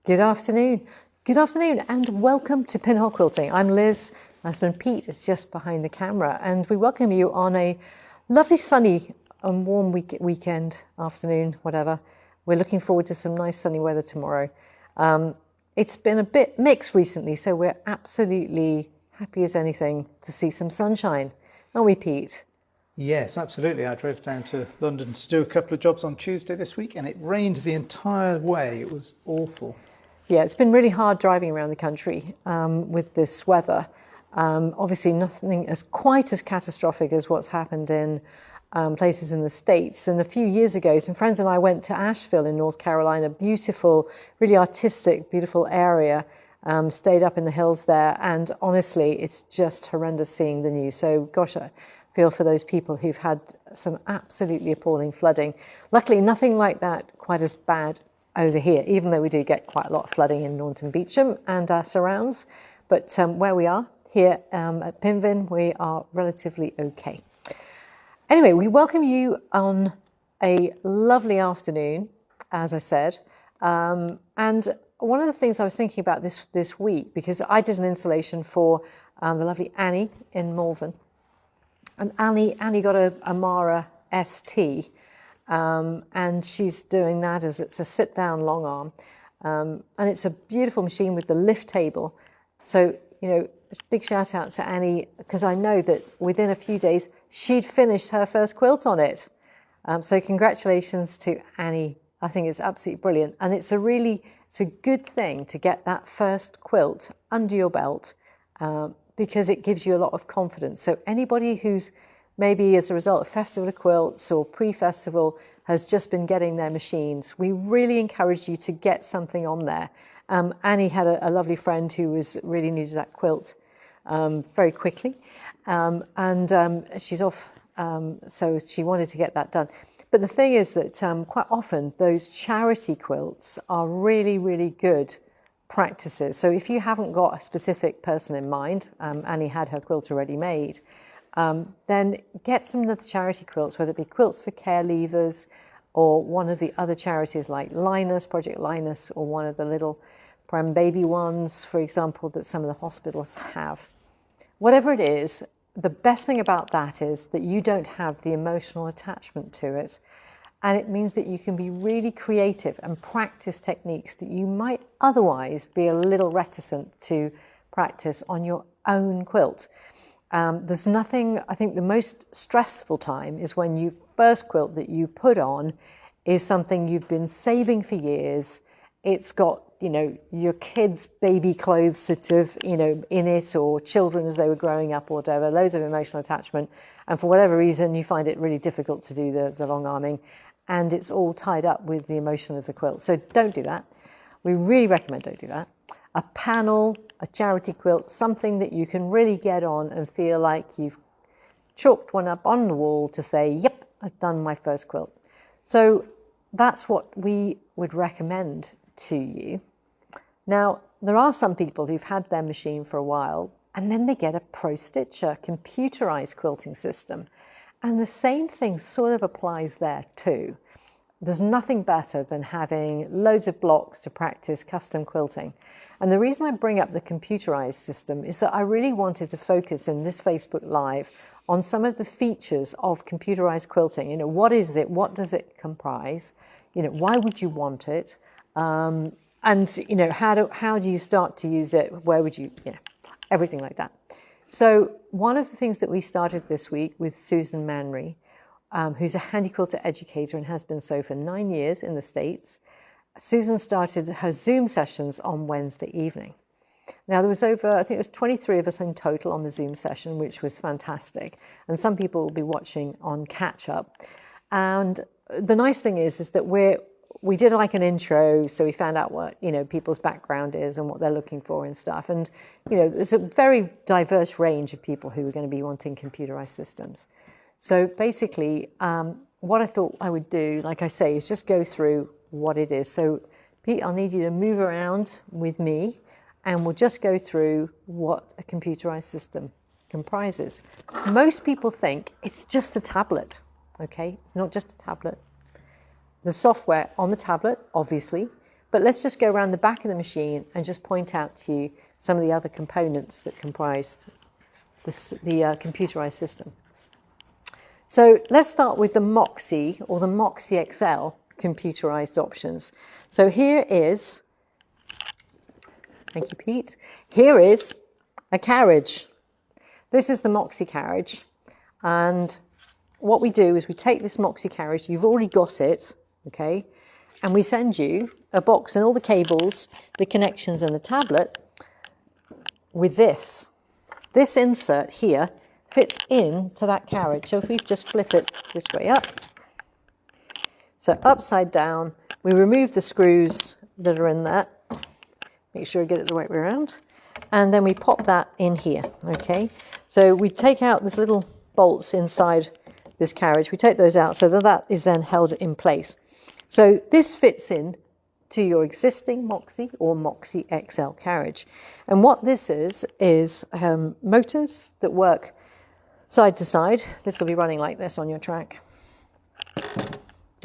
Good afternoon. Good afternoon and welcome to Pinhole Quilting. I'm Liz. My husband Pete is just behind the camera and we welcome you on a lovely sunny and warm weekend, afternoon, whatever. We're looking forward to some nice sunny weather tomorrow. It's been a bit mixed recently, so we're absolutely happy as anything to see some sunshine. Aren't we, Pete? Yes, absolutely. I drove down to London to do a couple of jobs on Tuesday this week and it rained the entire way. It was awful. Yeah, it's been really hard driving around the country with this weather. Obviously nothing quite as catastrophic as what's happened in places in the States. And a few years ago, some friends and I went to Asheville in North Carolina, beautiful, really artistic, beautiful area, stayed up in the hills there. And honestly, it's just horrendous seeing the news. So gosh, I feel for those people who've had some absolutely appalling flooding. Luckily, nothing like that quite as bad over here, even though we do get quite a lot of flooding in Naunton Beecham and our surrounds. But where we are here at Pinvin, we are relatively okay. Anyway, we welcome you on a lovely afternoon, as I said. And one of the things I was thinking about this week, because I did an installation for the lovely Annie in Malvern. And Annie got a Amara ST, and she's doing that as it's a sit-down long arm. And it's a beautiful machine with the lift table. So, you know, big shout out to Annie, because I know that within a few days, she'd finished her first quilt on it. So congratulations to Annie. I think it's absolutely brilliant. And it's a good thing to get that first quilt under your belt, because it gives you a lot of confidence. So anybody who's maybe as a result of Festival of Quilts or pre-festival has just been getting their machines, we really encourage you to get something on there. Annie had a lovely friend who really needed that quilt very quickly, and she's off, so she wanted to get that done. But the thing is that quite often those charity quilts are really, really good practices. So if you haven't got a specific person in mind, Annie had her quilt already made, then get some of the charity quilts, whether it be Quilts for Care Leavers or one of the other charities like Linus, Project Linus, or one of the little Prem Baby ones, for example, that some of the hospitals have. Whatever it is, the best thing about that is that you don't have the emotional attachment to it. And it means that you can be really creative and practice techniques that you might otherwise be a little reticent to practice on your own quilt. There's nothing, I think the most stressful time is when your first quilt that you put on is something you've been saving for years. It's got, you know, your kids' baby clothes sort of, you know, in it, or children as they were growing up or whatever, loads of emotional attachment. And for whatever reason, you find it really difficult to do the long arming. And it's all tied up with the emotion of the quilt. So don't do that. We really recommend don't do that. A panel, a charity quilt, something that you can really get on and feel like you've chalked one up on the wall to say, yep, I've done my first quilt. So that's what we would recommend to you. Now, there are some people who've had their machine for a while and then they get a Pro Stitcher computerized quilting system. And the same thing sort of applies there too. There's nothing better than having loads of blocks to practice custom quilting. And the reason I bring up the computerized system is that I really wanted to focus in this Facebook Live on some of the features of computerized quilting. You know, what is it? What does it comprise? You know, why would you want it? And, you know, how do you start to use it? Where would you, everything like that. So one of the things that we started this week with Susan Manry, who's a handy quilter educator and has been so for 9 years in the States. Susan started her Zoom sessions on Wednesday evening. Now there was I think it was 23 of us in total on the Zoom session, which was fantastic. And some people will be watching on catch up. And the nice thing is that we did like an intro, so we found out what, you know, people's background is and what they're looking for and stuff. And, you know, there's a very diverse range of people who are going to be wanting computerized systems. So basically, what I thought I would do, like I say, is just go through what it is. So Pete, I'll need you to move around with me and we'll just go through what a computerized system comprises. Most people think it's just the tablet, okay? It's not just a tablet. The software on the tablet, obviously, But let's just go around the back of the machine and just point out to you some of the other components that comprise the computerized system. So let's start with the Moxie or the Moxie XL computerized options. So here is, thank you, Pete. Here is a carriage. This is the Moxie carriage. And what we do is we take this Moxie carriage, you've already got it, okay, and we send you a box and all the cables, the connections and the tablet with this. This insert here fits into that carriage. So if we just flip it this way up, so upside down, we remove the screws that are in there, make sure I get it the right way around, and then we pop that in here, okay? So we take out this little bolts inside this carriage, we take those out so that that is then held in place. So this fits in to your existing Moxie or Moxie XL carriage. And what this is motors that work side to side. This will be running like this on your track.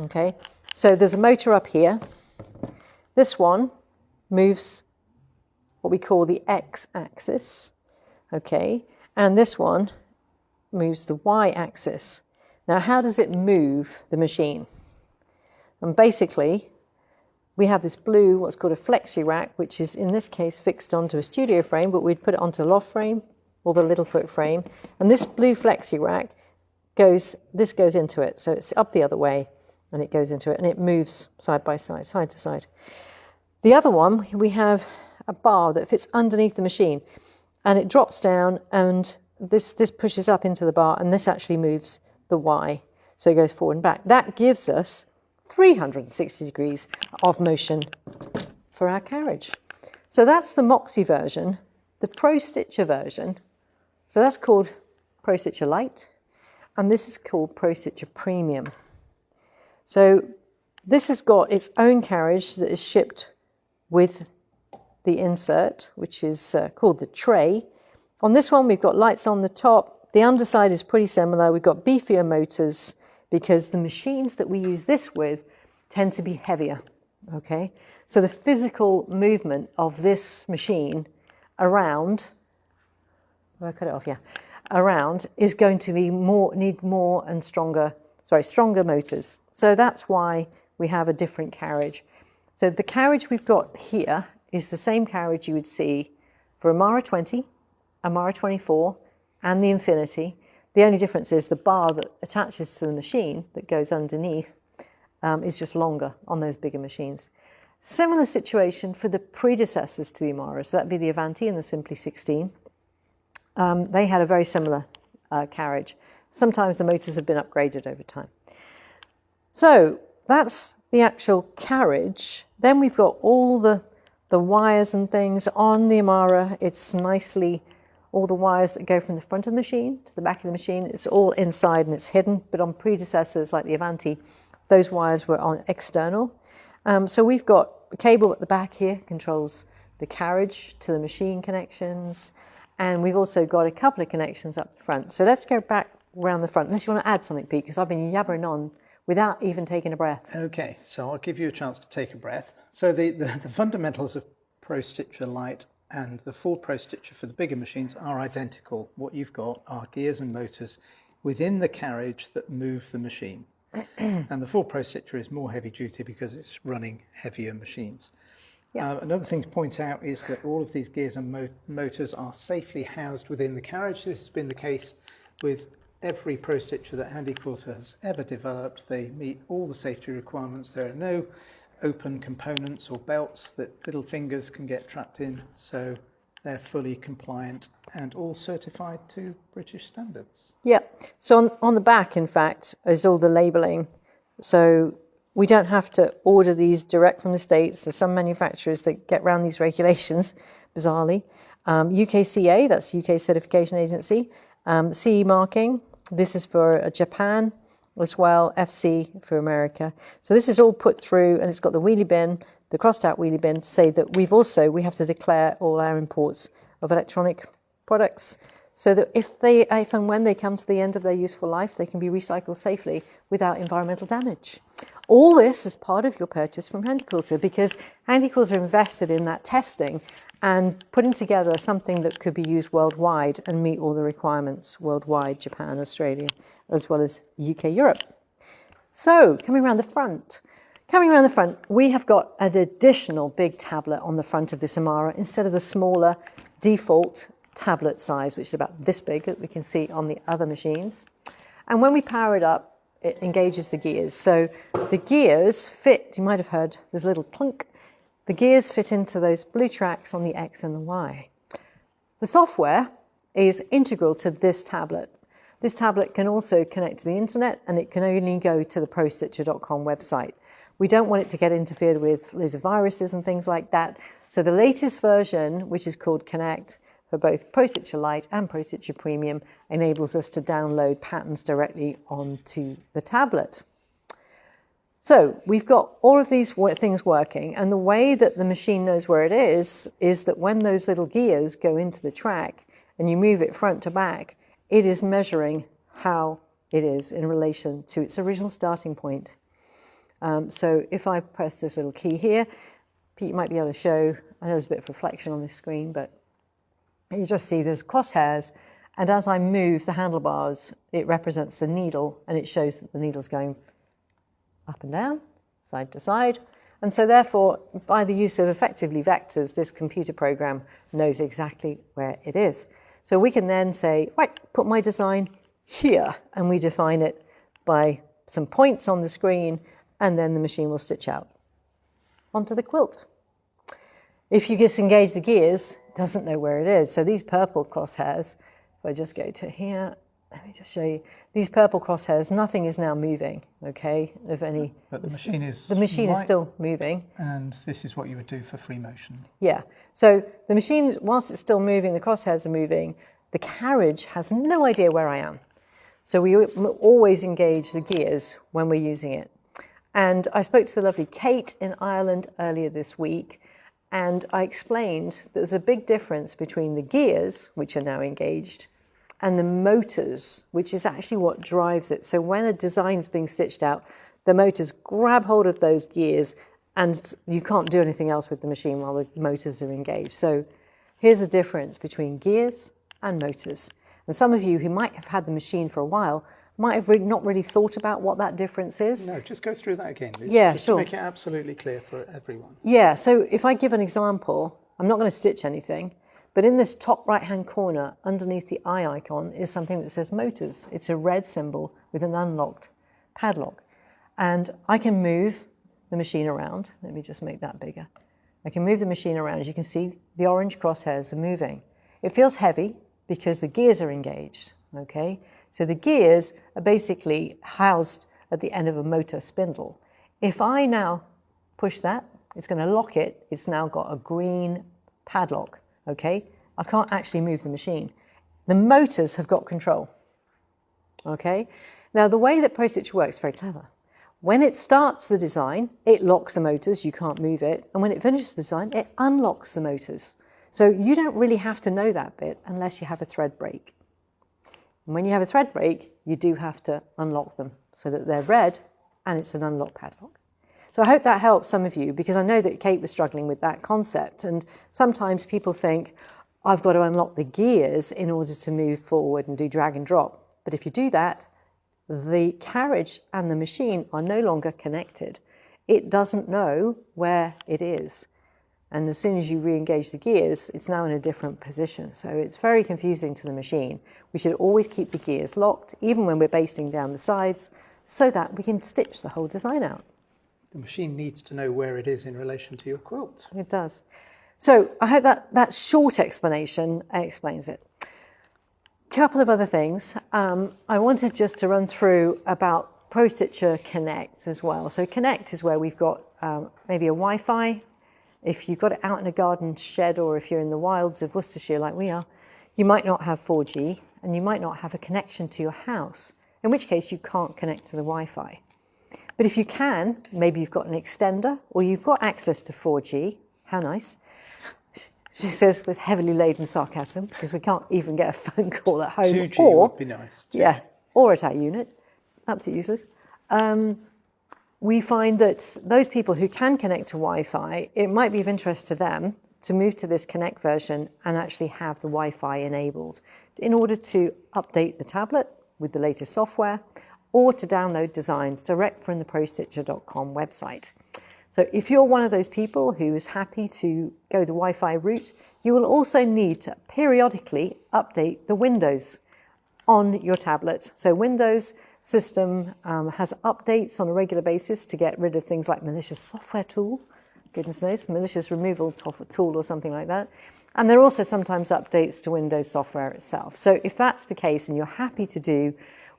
Okay, so there's a motor up here. This one moves what we call the X-axis, okay, and this one moves the Y-axis. Now, how does it move the machine? And basically, we have this blue, what's called a flexi rack, which is in this case fixed onto a studio frame, but we'd put it onto the loft frame or the little foot frame. And this blue flexi rack goes into it. So it's up the other way and it goes into it and it moves side by side, side to side. The other one, we have a bar that fits underneath the machine and it drops down and this pushes up into the bar and this actually moves the Y. So it goes forward and back. That gives us 360 degrees of motion for our carriage. So that's the Moxie version. The Pro Stitcher version, so that's called Pro Stitcher Lite, and this is called Pro Stitcher Premium. So this has got its own carriage that is shipped with the insert, which is called the tray. On this one, we've got lights on the top. The underside is pretty similar. We've got beefier motors because the machines that we use this with tend to be heavier, okay? So the physical movement of this machine around, well, I cut it off, yeah, around is going to be need more and stronger motors. So that's why we have a different carriage. So the carriage we've got here is the same carriage you would see for a Mara 20, a Mara 24, and the Infinity. The only difference is the bar that attaches to the machine that goes underneath is just longer on those bigger machines. Similar situation for the predecessors to the Amara, so that'd be the Avanti and the Simply 16. They had a very similar carriage. Sometimes the motors have been upgraded over time. So that's the actual carriage. Then we've got all the wires and things on the Amara. It's nicely, all the wires that go from the front of the machine to the back of the machine, it's all inside and it's hidden. But on predecessors like the Avanti, those wires were on external. So we've got a cable at the back here, controls the carriage to the machine connections. And we've also got a couple of connections up the front. So let's go back around the front, unless you want to add something, Pete, because I've been yabbering on without even taking a breath. Okay, so I'll give you a chance to take a breath. So the fundamentals of Pro Stitcher Lite and the full Pro Stitcher for the bigger machines are identical. What you've got are gears and motors within the carriage that move the machine. And the full Pro Stitcher is more heavy duty because it's running heavier machines. Yeah. Another thing to point out is that all of these gears and motors are safely housed within the carriage. This has been the case with every Pro Stitcher that Handy Quilter has ever developed. They meet all the safety requirements. There are no open components or belts that little fingers can get trapped in, so they're fully compliant and all certified to British standards. Yeah, so on the back, in fact, is all the labelling. So we don't have to order these direct from the States. There's some manufacturers that get around these regulations, bizarrely. UKCA, that's UK Certification Agency. CE marking, this is for Japan as well, FC for America. So this is all put through, and it's got the wheelie bin, the crossed out wheelie bin, to say that we have to declare all our imports of electronic products. so that if and when they come to the end of their useful life, they can be recycled safely without environmental damage. All this is part of your purchase from Handy Quilter, because Handy Quilter invested in that testing and putting together something that could be used worldwide and meet all the requirements worldwide, Japan, Australia, as well as UK, Europe. So coming around the front, we have got an additional big tablet on the front of this Amara instead of the smaller default tablet size, which is about this big that we can see on the other machines. And when we power it up, it engages the gears. So the gears fit, you might have heard, there's a little clunk. The gears fit into those blue tracks on the X and the Y. The software is integral to this tablet. This tablet can also connect to the internet, and it can only go to the prostitcher.com website. We don't want it to get interfered with loads of viruses and things like that. So the latest version, which is called Connect, for both ProStitcher Lite and ProStitcher Premium, enables us to download patterns directly onto the tablet. So we've got all of these things working, and the way that the machine knows where it is that when those little gears go into the track and you move it front to back, it is measuring how it is in relation to its original starting point. So if I press this little key here, Pete might be able to show, I know there's a bit of reflection on this screen, but you just see there's crosshairs, and as I move the handlebars, it represents the needle, and it shows that the needle's going up and down, side to side. And so therefore, by the use of effectively vectors, this computer program knows exactly where it is. So we can then say, right, put my design here, and we define it by some points on the screen, and then the machine will stitch out onto the quilt. If you disengage the gears, it doesn't know where it is. So these purple crosshairs, if I just go to here, let me just show you. These purple crosshairs, nothing is now moving, okay, of any. But the machine is is still moving. And this is what you would do for free motion. Yeah. So the machine, whilst it's still moving, the crosshairs are moving, the carriage has no idea where I am. So we always engage the gears when we're using it. And I spoke to the lovely Kate in Ireland earlier this week, and I explained that there's a big difference between the gears, which are now engaged, and the motors, which is actually what drives it. So when a design is being stitched out, the motors grab hold of those gears, and you can't do anything else with the machine while the motors are engaged. So here's a difference between gears and motors. And some of you who might have had the machine for a while might have not really thought about what that difference is. No, just go through that again, Liz. Yeah, just sure. to make it absolutely clear for everyone. Yeah, so if I give an example, I'm not going to stitch anything, but in this top right-hand corner, underneath the eye icon, is something that says motors. It's a red symbol with an unlocked padlock. And I can move the machine around. Let me just make that bigger. I can move the machine around. As you can see, the orange crosshairs are moving. It feels heavy because the gears are engaged, okay? So the gears are basically housed at the end of a motor spindle. If I now push that, it's going to lock it. It's now got a green padlock, okay? I can't actually move the machine. The motors have got control, okay? Now the way that ProStitch works is very clever. When it starts the design, it locks the motors, you can't move it. And when it finishes the design, it unlocks the motors. So you don't really have to know that bit unless you have a thread break. And when you have a thread break, you do have to unlock them so that they're red and it's an unlock padlock. So I hope that helps some of you, because I know that Kate was struggling with that concept. And sometimes people think, I've got to unlock the gears in order to move forward and do drag and drop. But if you do that, the carriage and the machine are no longer connected. It doesn't know where it is. And as soon as you re-engage the gears, it's now in a different position. So it's very confusing to the machine. We should always keep the gears locked, even when we're basting down the sides, so that we can stitch the whole design out. The machine needs to know where it is in relation to your quilt. It does. So I hope that short explanation explains it. A couple of other things. I wanted just to run through about ProStitcher Connect as well. So Connect is where we've got maybe a Wi-Fi. If you've got it out in a garden shed, or if you're in the wilds of Worcestershire like we are, you might not have 4G and you might not have a connection to your house, in which case you can't connect to the Wi-Fi. But if you can, maybe you've got an extender or you've got access to 4G, how nice. she says with heavily laden sarcasm, because we can't even get a phone call at home. 2G or, would be nice. Yeah, or at our unit. Absolutely useless. We find that those people who can connect to Wi-Fi, it might be of interest to them to move to this Connect version and actually have the Wi-Fi enabled in order to update the tablet with the latest software or to download designs direct from the prostitcher.com website. So if you're one of those people who is happy to go the Wi-Fi route, you will also need to periodically update the Windows on your tablet. So Windows system has updates on a regular basis to get rid of things like malicious software tool, goodness knows, malicious removal tool or something like that. And there are also sometimes updates to Windows software itself. So if that's the case and you're happy to do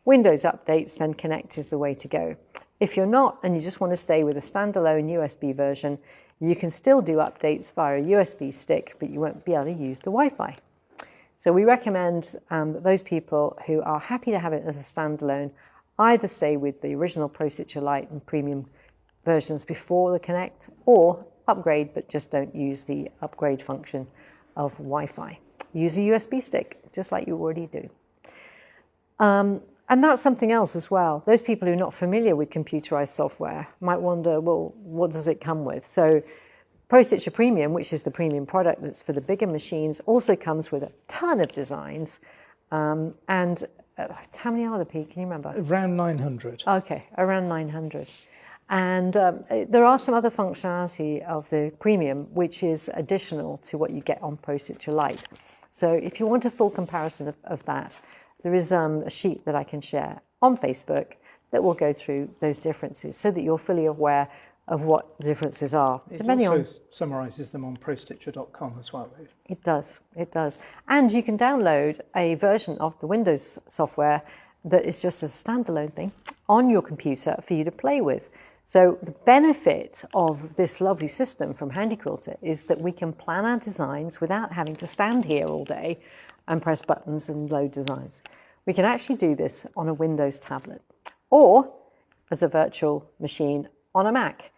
Windows updates, then Connect is the way to go. If you're not and you just want to stay with a standalone USB version, you can still do updates via a USB stick, but you won't be able to use the Wi-Fi. So we recommend that those people who are happy to have it as a standalone either stay with the original ProStitcher Lite and Premium versions before the Connect, or upgrade but just don't use the upgrade function of Wi-Fi. Use a USB stick, just like you already do. And that's something else as well. Those people who are not familiar with computerized software might wonder, well, what does it come with? So ProStitcher Premium, which is the premium product that's for the bigger machines, also comes with a ton of designs. How many are there, Pete? Can you remember? Around 900. Okay, around 900. And there are some other functionality of the Premium, which is additional to what you get on ProStitcher Lite. So if you want a full comparison of that, there is a sheet that I can share on Facebook that will go through those differences so that you're fully aware of what the differences are. It also summarises them on prostitcher.com as well. It does, it does. And you can download a version of the Windows software that is just a standalone thing on your computer for you to play with. So the benefit of this lovely system from Handy Quilter is that we can plan our designs without having to stand here all day and press buttons and load designs. We can actually do this on a Windows tablet or as a virtual machine on a Mac.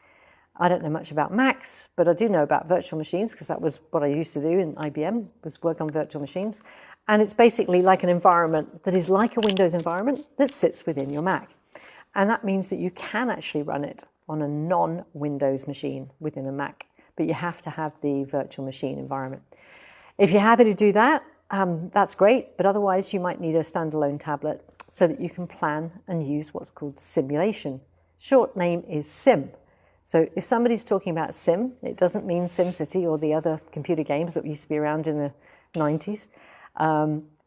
I don't know much about Macs, but I do know about virtual machines because that was what I used to do in IBM, was work on virtual machines. And it's basically like an environment that is like a Windows environment that sits within your Mac. And that means that you can actually run it on a non-Windows machine within a Mac, but you have to have the virtual machine environment. If you're happy to do that, that's great, but otherwise you might need a standalone tablet so that you can plan and use what's called simulation. Short name is SIM. So if somebody's talking about Sim, it doesn't mean SimCity or the other computer games that used to be around in the 90s.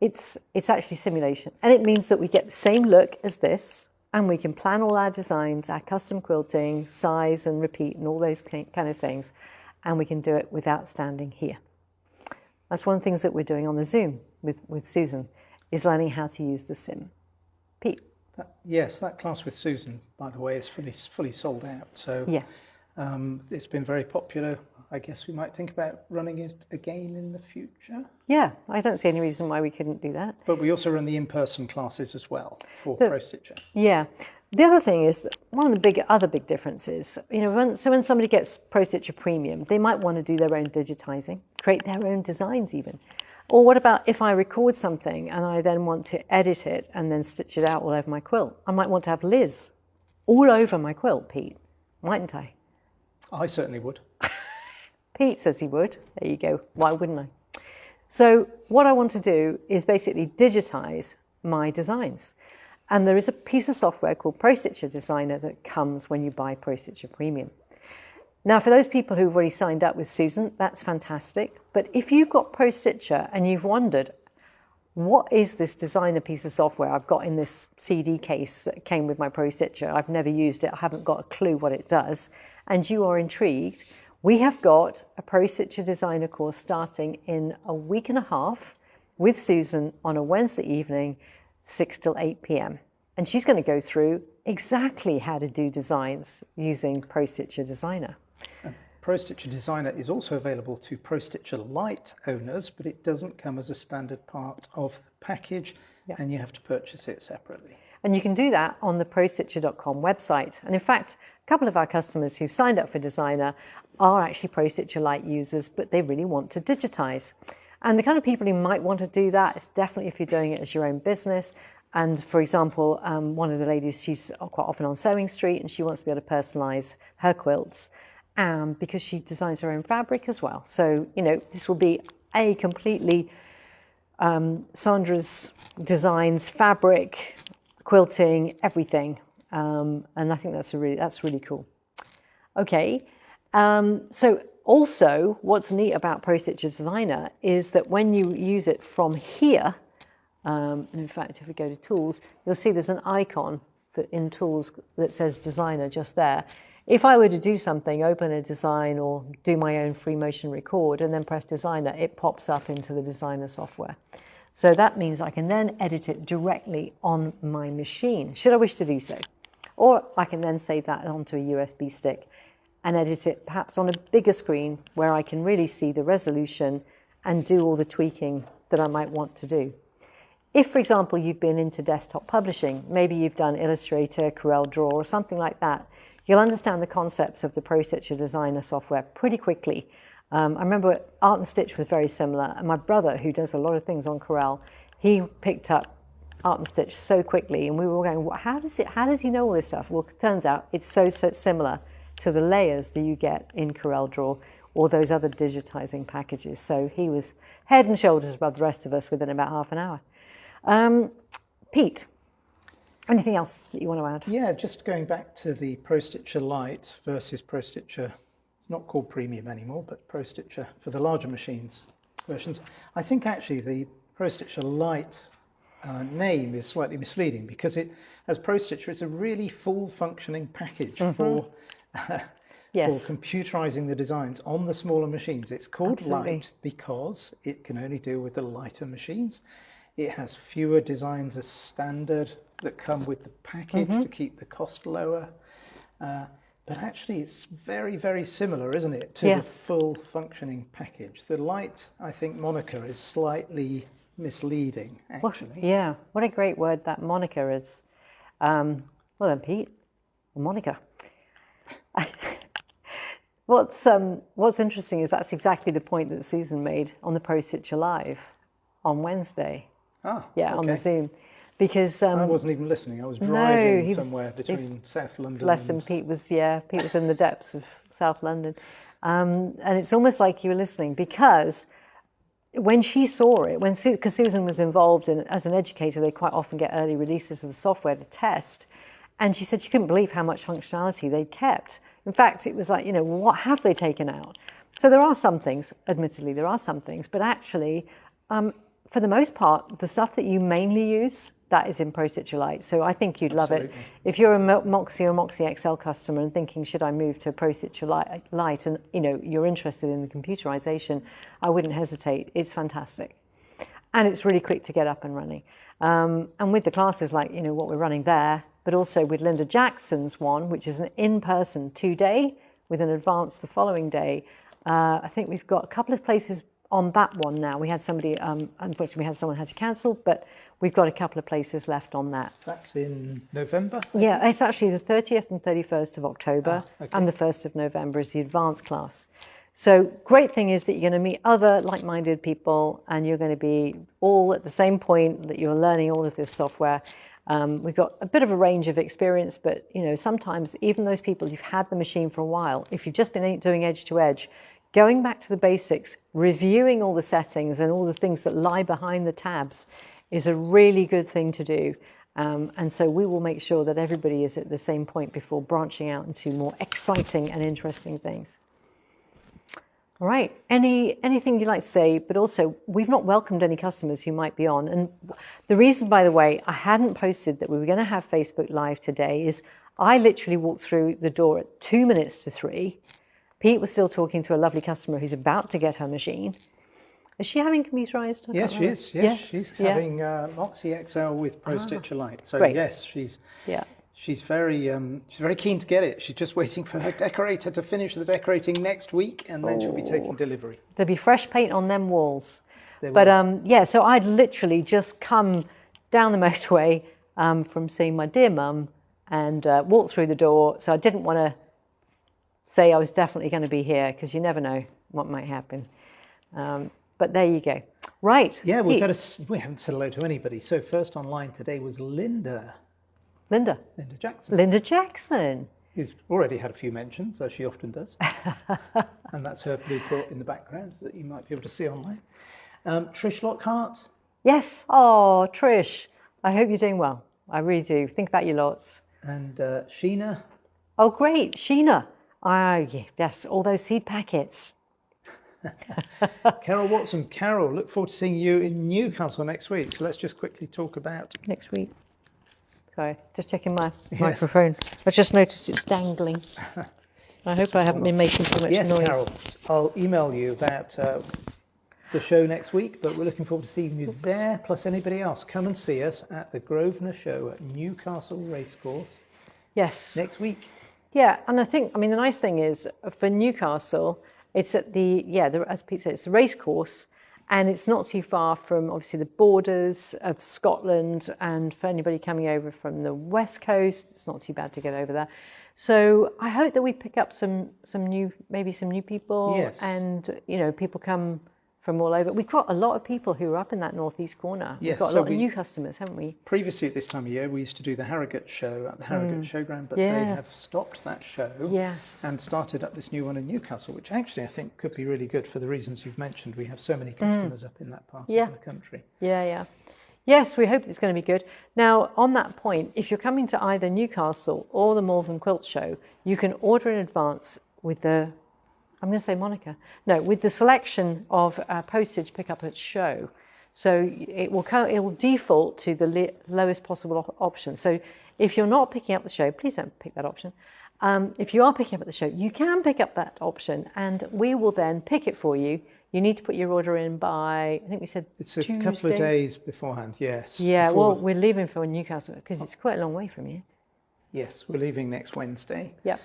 It's actually simulation. And it means that we get the same look as this, and we can plan all our designs, our custom quilting, size and repeat and all those kind of things, and we can do it without standing here. That's one of the things that we're doing on the Zoom with Susan, is learning how to use the Sim. Pete? Yes, that class with Susan, by the way, is fully sold out. So yes. It's been very popular. I guess we might think about running it again in the future. Yeah, I don't see any reason why we couldn't do that. But we also run the in-person classes as well for ProStitcher. Yeah. The other thing is that one of the other big differences, when somebody gets ProStitcher Premium, they might want to do their own digitizing, create their own designs even. Or what about if I record something and I then want to edit it and then stitch it out all over my quilt? I might want to have Liz all over my quilt, Pete, mightn't I? I certainly would. Pete says he would. There you go. Why wouldn't I? So what I want to do is basically digitize my designs. And there is a piece of software called ProStitcher Designer that comes when you buy ProStitcher Premium. Now, for those people who've already signed up with Susan, that's fantastic. But if you've got ProStitcher and you've wondered, what is this designer piece of software I've got in this CD case that came with my ProStitcher? I've never used it. I haven't got a clue what it does. And you are intrigued. We have got a ProStitcher Designer course starting in a week and a half with Susan on a Wednesday evening, 6 till 8 p.m. And she's going to go through exactly how to do designs using ProStitcher Designer. ProStitcher Designer is also available to ProStitcher Lite owners, but it doesn't come as a standard part of the package, and you have to purchase it separately. And you can do that on the prostitcher.com website. And in fact, a couple of our customers who've signed up for Designer are actually ProStitcher Lite users, but they really want to digitize. And the kind of people who might want to do that is definitely if you're doing it as your own business. And for example, one of the ladies, she's quite often on Sewing Street and she wants to be able to personalize her quilts because she designs her own fabric as well. So, you know, this will be a completely Sandra's designs, fabric, quilting, everything. And I think that's really cool. Okay, so also what's neat about ProStitcher Designer is that when you use it from here, and in fact, if we go to Tools, you'll see there's an icon in Tools that says Designer just there. If I were to do something, open a design or do my own free motion record and then press Designer, it pops up into the Designer software. So that means I can then edit it directly on my machine, should I wish to do so. Or I can then save that onto a USB stick and edit it perhaps on a bigger screen where I can really see the resolution and do all the tweaking that I might want to do. If, for example, you've been into desktop publishing, maybe you've done Illustrator, CorelDRAW, or something like that, you'll understand the concepts of the ProStitcher Designer software pretty quickly. I remember Art and Stitch was very similar, and my brother, who does a lot of things on Corel, he picked up Art and Stitch so quickly, and we were all going, well, how does he know all this stuff? Well, it turns out it's so similar to the layers that you get in CorelDRAW or those other digitizing packages. So he was head and shoulders above the rest of us within about half an hour. Pete, anything else that you want to add? Yeah, just going back to the ProStitcher Lite versus ProStitcher, it's not called Premium anymore, but ProStitcher for the larger machines versions. I think actually the ProStitcher Lite name is slightly misleading because as ProStitcher, it's a really full functioning package for computerizing the designs on the smaller machines. It's called Lite because it can only deal with the lighter machines. It has fewer designs as standard that come with the package to keep the cost lower. But actually, it's very, very similar, isn't it, to the full functioning package. The Lite, I think, moniker is slightly misleading, actually. What a great word that moniker is. Well then, Pete, a moniker. What's interesting is that's exactly the point that Susan made on the ProStitcher Live on Wednesday. On the Zoom. Because I wasn't even listening. I was driving somewhere between South London. Bless him, Pete was in the depths of South London. And it's almost like you were listening because when she saw it, because Susan was involved in, as an educator, they quite often get early releases of the software to test. And she said she couldn't believe how much functionality they'd kept. In fact, it was like, what have they taken out? So there are some things, admittedly, but actually, for the most part, the stuff that you mainly use, that is in ProStitcher Lite. So I think you'd love it. If you're a Moxie or Moxie XL customer and thinking, should I move to ProStitcher Lite, and you're interested in the computerization, I wouldn't hesitate. It's fantastic. And it's really quick to get up and running. And with the classes like, what we're running there, but also with Linda Jackson's one, which is an in-person 2-day with an advance the following day. I think we've got a couple of places on that one now. We had somebody, unfortunately we had someone had to cancel, but we've got a couple of places left on that. That's in November? Yeah, it's actually the 30th and 31st of October, and the 1st of November is the advanced class. So great thing is that you're going to meet other like-minded people and you're going to be all at the same point that you're learning all of this software. We've got a bit of a range of experience, but sometimes even those people who've had the machine for a while, if you've just been doing edge to edge, going back to the basics, reviewing all the settings and all the things that lie behind the tabs is a really good thing to do. And so we will make sure that everybody is at the same point before branching out into more exciting and interesting things. All right, anything you'd like to say, but also we've not welcomed any customers who might be on. And the reason, by the way, I hadn't posted that we were going to have Facebook Live today is I literally walked through the door at 2 minutes to 3. Pete was still talking to a lovely customer who's about to get her machine. Is she having computerized? Yes, she is. Yes, she's having Moxie XL with ProStitcher Lite. So great. Yes, she's very keen to get it. She's just waiting for her decorator to finish the decorating next week, and then she'll be taking delivery. There'll be fresh paint on them walls. But so I'd literally just come down the motorway, from seeing my dear mum and walked through the door. So I didn't want to say I was definitely going to be here because you never know what might happen. But there you go. Right. Yeah, we haven't said hello to anybody. So first online today was Linda Jackson. Linda Jackson. Who's already had a few mentions, as she often does. And that's her blue quilt in the background that you might be able to see online. Trish Lockhart. Yes. Oh, Trish. I hope you're doing well. I really do. Think about you lots. And Sheena. Oh, great. Sheena. Yes, all those seed packets. Carol Watson. Carol, look forward to seeing you in Newcastle next week. So let's just quickly talk about... Next week. Sorry, just checking my microphone. I just noticed it's dangling. I hope I haven't been making too much noise. Yes, Carol. I'll email you about the show next week, but we're looking forward to seeing you there, plus anybody else. Come and see us at the Grosvenor Show at Newcastle Racecourse. Yes. Next week. Yeah, and the nice thing is for Newcastle, it's at as Pete said, it's the racecourse, and it's not too far from obviously the borders of Scotland, and for anybody coming over from the west coast, it's not too bad to get over there. So I hope that we pick up some new people, yes. And people come from all over. We've got a lot of people who are up in that northeast corner. Yes, We've got a lot of new customers, haven't we? Previously at this time of year, we used to do the Harrogate show at the Harrogate Showground, but they have stopped that show and started up this new one in Newcastle, which actually I think could be really good for the reasons you've mentioned. We have so many customers up in that part of the country. Yeah. Yes, we hope it's going to be good. Now, on that point, if you're coming to either Newcastle or the Malvern Quilt Show, you can order in advance with the... I'm going to say Monica. No, with the selection of postage pickup at show. So it will default to the lowest possible option. So if you're not picking up the show, please don't pick that option. If you are picking up at the show, you can pick up that option and we will then pick it for you. You need to put your order in by, I think we said It's a Tuesday. couple of days beforehand, yes. Yeah, well, we're leaving for Newcastle because it's quite a long way from here. Yes, we're leaving next Wednesday. Yep.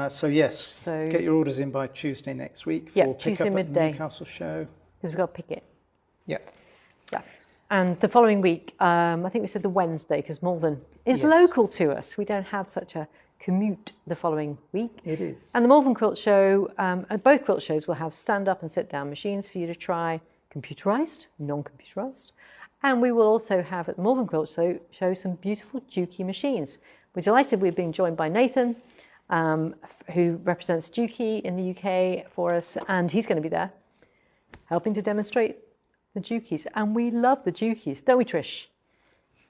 So get your orders in by Tuesday next week for pick up at the Newcastle show. Because we've got to pick it. Yeah. Yeah. And the following week, I think we said the Wednesday, because Malvern is local to us. We don't have such a commute the following week. It is. And the Malvern Quilt Show, both quilt shows will have stand-up and sit-down machines for you to try, computerised, non-computerised. And we will also have at the Malvern Quilt Show some beautiful Juki machines. We're delighted we're being joined by Nathan, who represents Juki in the UK for us, and he's going to be there helping to demonstrate the Jukis. And we love the Jukis, don't we, Trish?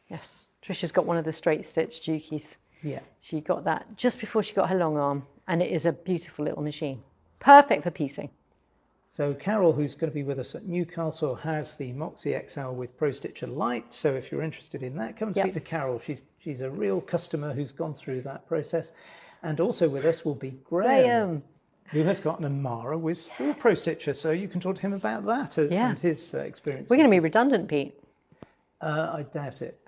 Yes, Trish has got one of the straight stitch Jukis. Yeah. She got that just before she got her long arm, and it is a beautiful little machine. Perfect for piecing. So Carol, who's going to be with us at Newcastle, has the Moxie XL with Pro Stitcher Lite. So if you're interested in that, come and speak to Carol. She's a real customer who's gone through that process. And also with us will be Graham, who has got an Amara with full Pro Stitcher. So you can talk to him about that and his experience. We're going to be redundant, Pete. I doubt it.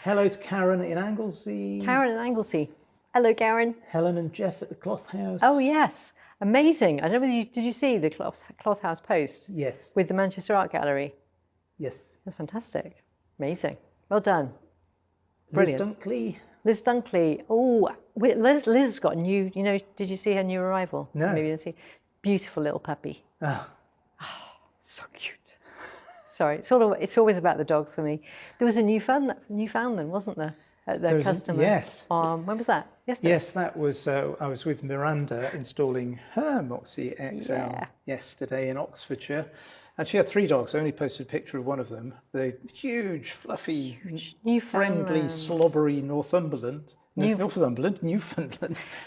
Hello to Karen in Anglesey. Karen in Anglesey. Hello, Karen. Helen and Jeff at the Cloth House. Oh, yes. Amazing. I don't know whether did you see the Cloth House post? Yes. With the Manchester Art Gallery? Yes. That's fantastic. Amazing. Well done. Brilliant. Liz Dunkley. Oh, Liz's got a new, did you see her new arrival? No. Maybe you didn't see. Beautiful little puppy. Oh, so cute. Sorry, it's always about the dogs for me. There was a Newfoundland, wasn't there? At the customer. Yes. When was that? Yesterday? Yes, that was, I was with Miranda installing her Moxie XL yesterday in Oxfordshire. And she had 3 dogs. I only posted a picture of one of them. The huge, fluffy, friendly, slobbery Newfoundland. I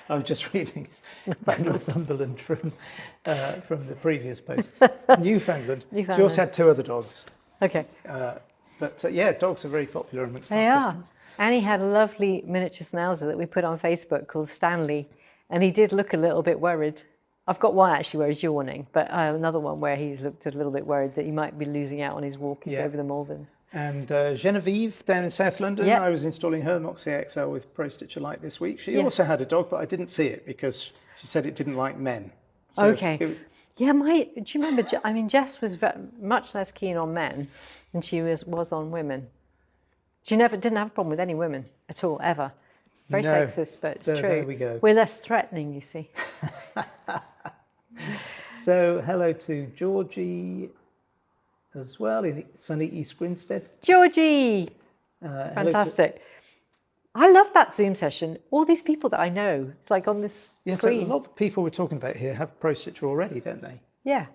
was just reading about Northumberland from the previous post. Newfoundland. She also had 2 other dogs. Okay. But dogs are very popular amongst our customers. Annie had a lovely miniature schnauzer that we put on Facebook called Stanley, and he did look a little bit worried. I've got one actually where he's yawning, but another one where he looked a little bit worried that he might be losing out on his walkies over the Malverns. And Genevieve down in South London, I was installing her Moxie XL with Pro Stitcher Lite this week. She also had a dog, but I didn't see it because she said it didn't like men. So okay. Do you remember, Jess was much less keen on men than she was on women. She didn't have a problem with any women at all, ever. Very No. sexist, but it's true. There we go. We're less threatening, you see. So hello to Georgie as well in sunny East Grinstead. Georgie! Fantastic. I love that Zoom session. All these people that I know, it's like on this screen. So a lot of the people we're talking about here have Pro Stitcher already, don't they? Yeah.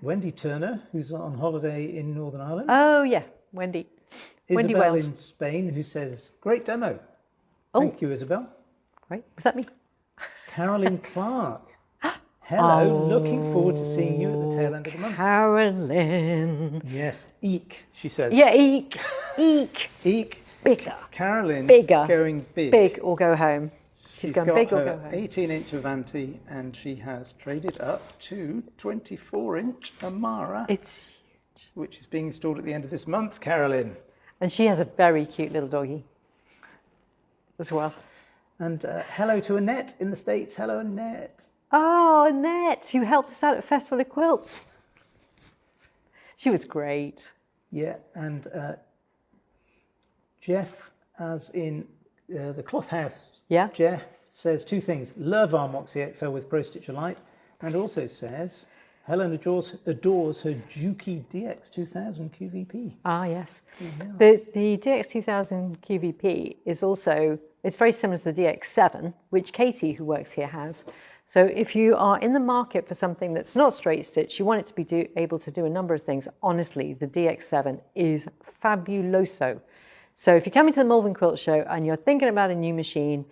Wendy Turner, who's on holiday in Northern Ireland. Oh, yeah, Wendy. Wendy Isabel Wales. in Spain, who says, great demo. Oh. Thank you, Isabel. Right, was that me? Carolyn Clark. Hello, looking forward to seeing you at the tail end of the month. Carolyn. Yes, eek, she says. Yeah, eek, eek. Eek. Bigger. Carolyn's Bigger. going big. Big or go home. She's going got big or her go home. 18-inch Avanti, and she has traded up to 24-inch Amara, It's huge. which is being installed at the end of this month, Carolyn. And she has a very cute little doggy as well. And hello to Annette in the States. Hello, Annette. Oh, Annette, who helped us out at Festival of Quilts. She was great. Yeah, and Jeff, as in the Cloth House. Yeah. Jeff says two things. Love our Moxie XL with Pro Stitcher Lite, and also says Helen adores her Juki DX 2000 QVP. Ah, yes. Yeah. The DX 2000 QVP is also, it's very similar to the DX7, which Katie, who works here, has. So if you are in the market for something that's not straight stitch, you want it to be able to do a number of things. Honestly, the DX7 is fabuloso. So if you're coming to the Malvern Quilt Show and you're thinking about a new machine,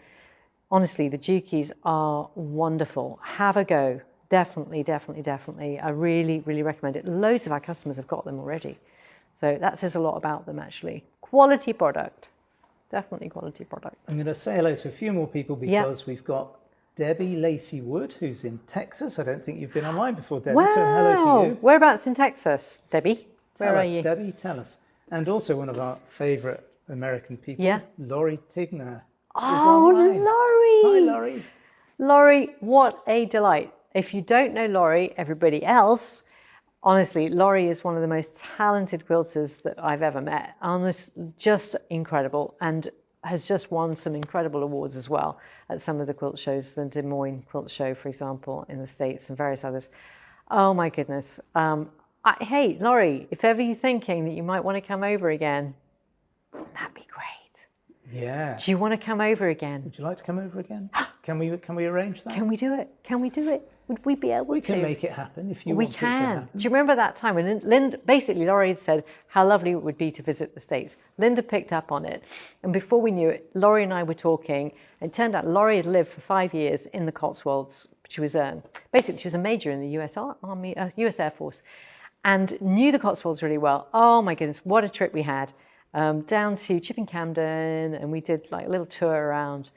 honestly, the Jukis are wonderful. Have a go. Definitely, definitely, definitely. I really, really recommend it. Loads of our customers have got them already. So that says a lot about them, actually. Quality product. Definitely quality product. I'm going to say hello to a few more people because we've got Debbie Lacey Wood, who's in Texas. I don't think you've been online before, Debbie, Wow. so hello to you. Whereabouts in Texas, Debbie? Where Tell are us, you? Debbie, tell us. And also one of our favourite American people, Laurie Tigner. Oh, Laurie! Hi, Laurie. Laurie, what a delight. If you don't know Laurie, everybody else, honestly, Laurie is one of the most talented quilters that I've ever met. Just incredible, and has just won some incredible awards as well at some of the quilt shows, the Des Moines Quilt Show, for example, in the States, and various others. Oh my goodness. Hey, Laurie, if ever you're thinking that you might want to come over again, that'd be great. Yeah. Do you want to come over again? Would you like to come over again? Can we arrange that? Can we do it? Can we do it? Would we be able to? We can make it happen if you We want it to happen. can. Do you remember that time when basically Laurie had said how lovely it would be to visit the States? Linda picked up on it. And before we knew it, Laurie and I were talking. And it turned out Laurie had lived for 5 years in the Cotswolds. She was basically she was a major in the US Army, US Air Force, and knew the Cotswolds really well. Oh my goodness, what a trip we had. Down to Chipping Camden, and we did like a little tour around.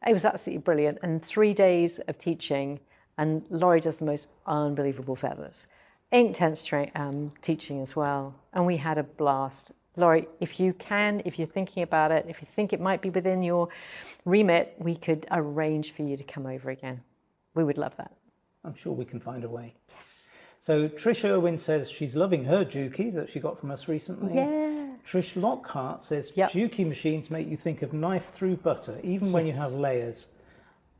It was absolutely brilliant. And 3 days of teaching. And Laurie does the most unbelievable feathers. Intense teaching as well. And we had a blast. Laurie, if you can, if you're thinking about it, if you think it might be within your remit, we could arrange for you to come over again. We would love that. I'm sure we can find a way. Yes. So Trish Irwin says she's loving her Juki that she got from us recently. Yeah. Trish Lockhart says Juki machines make you think of knife through butter, even when you have layers.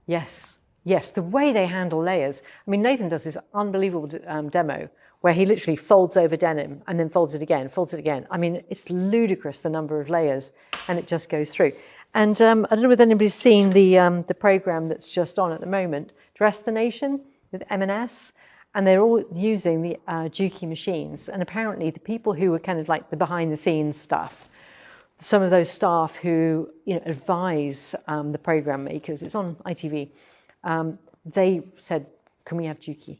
Yes. Yes, the way they handle layers. I mean, Nathan does this unbelievable demo where he literally folds over denim and then folds it again, folds it again. I mean, it's ludicrous, the number of layers, and it just goes through. And I don't know whether anybody's seen the program that's just on at the moment, Dress the Nation with M&S, and they're all using the Juki machines. And apparently the people who are kind of like the behind-the-scenes stuff, some of those staff who advise the program makers, it's on ITV, they said, can we have Juki?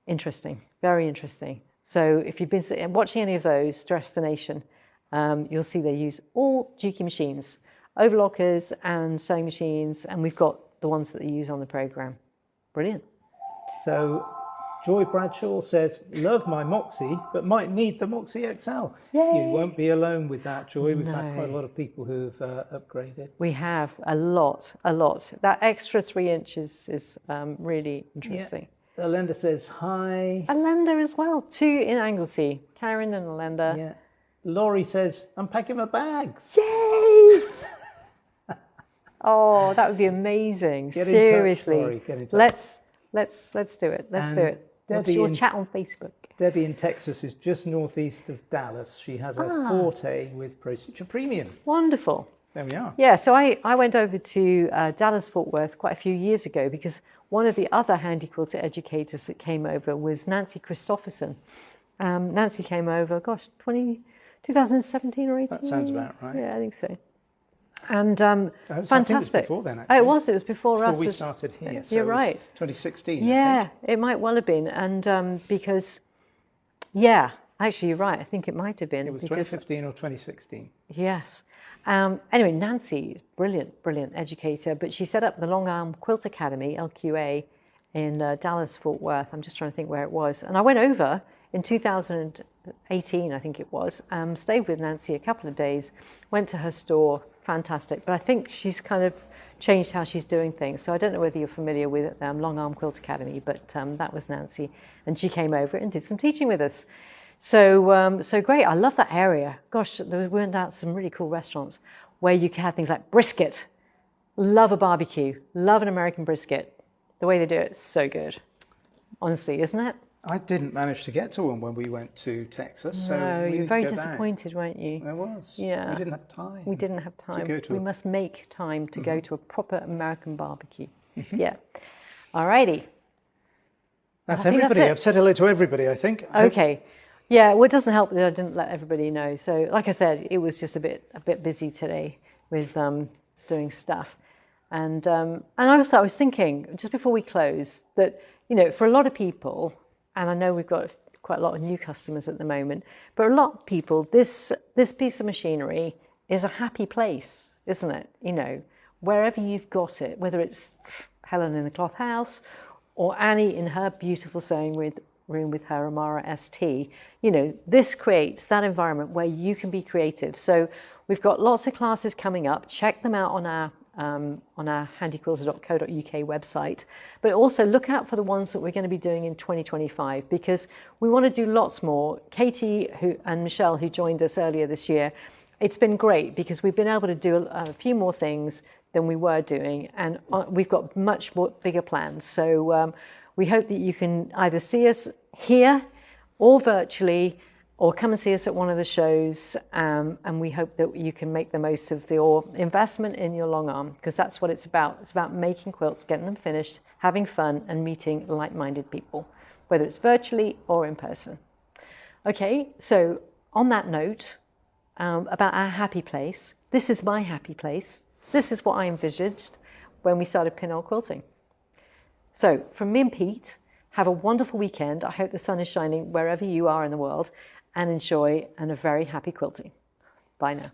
Interesting, very interesting. So if you've been watching any of those, Dress the Nation, you'll see they use all Juki machines, overlockers and sewing machines, and we've got the ones that they use on the program. Brilliant. So Joy Bradshaw says, love my Moxie, but might need the Moxie XL. Yay. You won't be alone with that, Joy. We've had quite a lot of people who've upgraded. We have a lot. That extra 3 inches is really interesting. Yeah. Alenda says, hi. Alenda as well, 2 in Anglesey. Karen and Alenda. Yeah. Laurie says, I'm packing my bags. Yay! Oh, that would be amazing. Get Seriously. in touch, Laurie. Get in touch. Let's do it. Let's do it. What's Debbie your in- chat on Facebook? Debbie in Texas is just northeast of Dallas. She has a forte with Pro Stitcher Premium. Wonderful. There we are. Yeah, so I went over to Dallas Fort Worth quite a few years ago because one of the other handy quilter educators that came over was Nancy Christopherson. Nancy came over, 2017 or 18? That sounds about right. Yeah, I think so. And I think fantastic. it was before then, actually. Oh, it was before us. Before we started here. So You're it was right. 2016, Yeah, I think. it might well have been. And because, yeah, actually, you're right. I think it might have been. It was because, 2015 or 2016. Yes. Anyway, Nancy is brilliant educator, but she set up the Long Arm Quilt Academy, LQA, in Dallas, Fort Worth. I'm just trying to think where it was. And I went over in 2018, I think it was, stayed with Nancy a couple of days, went to her store, fantastic. But I think she's kind of changed how she's doing things. So I don't know whether you're familiar with Long Arm Quilt Academy, but that was Nancy. And she came over and did some teaching with us. So great. I love that area. Gosh, we went out to some really cool restaurants where you can have things like brisket. Love a barbecue. Love an American brisket. The way they do it is so good. Honestly, isn't it? I didn't manage to get to one when we went to Texas. So No, we you're need very to go disappointed, weren't you? Back. I was. Yeah. We didn't have time. We didn't have time. go to we a- must make time to go to a proper American barbecue. Yeah. All righty. That's I think that's everybody. it. I've said hello to everybody, I think. Okay. Yeah, well, it doesn't help that I didn't let everybody know. So, like I said, it was just a bit busy today with doing stuff, and I was thinking just before we close that for a lot of people, and I know we've got quite a lot of new customers at the moment, but a lot of people, this piece of machinery is a happy place, isn't it? Wherever you've got it, whether it's Helen in the cloth house or Annie in her beautiful sewing room with her Amara ST, this creates that environment where you can be creative. So we've got lots of classes coming up. Check them out on our handyquilter.co.uk website, but also look out for the ones that we're going to be doing in 2025 because we want to do lots more. Katie and Michelle, who joined us earlier this year, it's been great because we've been able to do a few more things than we were doing, and we've got much more bigger plans. So we hope that you can either see us here or virtually, or come and see us at one of the shows, and we hope that you can make the most of your investment in your long arm, because that's what it's about. It's about making quilts, getting them finished, having fun, and meeting like-minded people, whether it's virtually or in person. Okay, so on that note, about our happy place, this is my happy place. This is what I envisaged when we started Pinhole Quilting. So from me and Pete, have a wonderful weekend. I hope the sun is shining wherever you are in the world, and enjoy, and a very happy quilting. Bye now.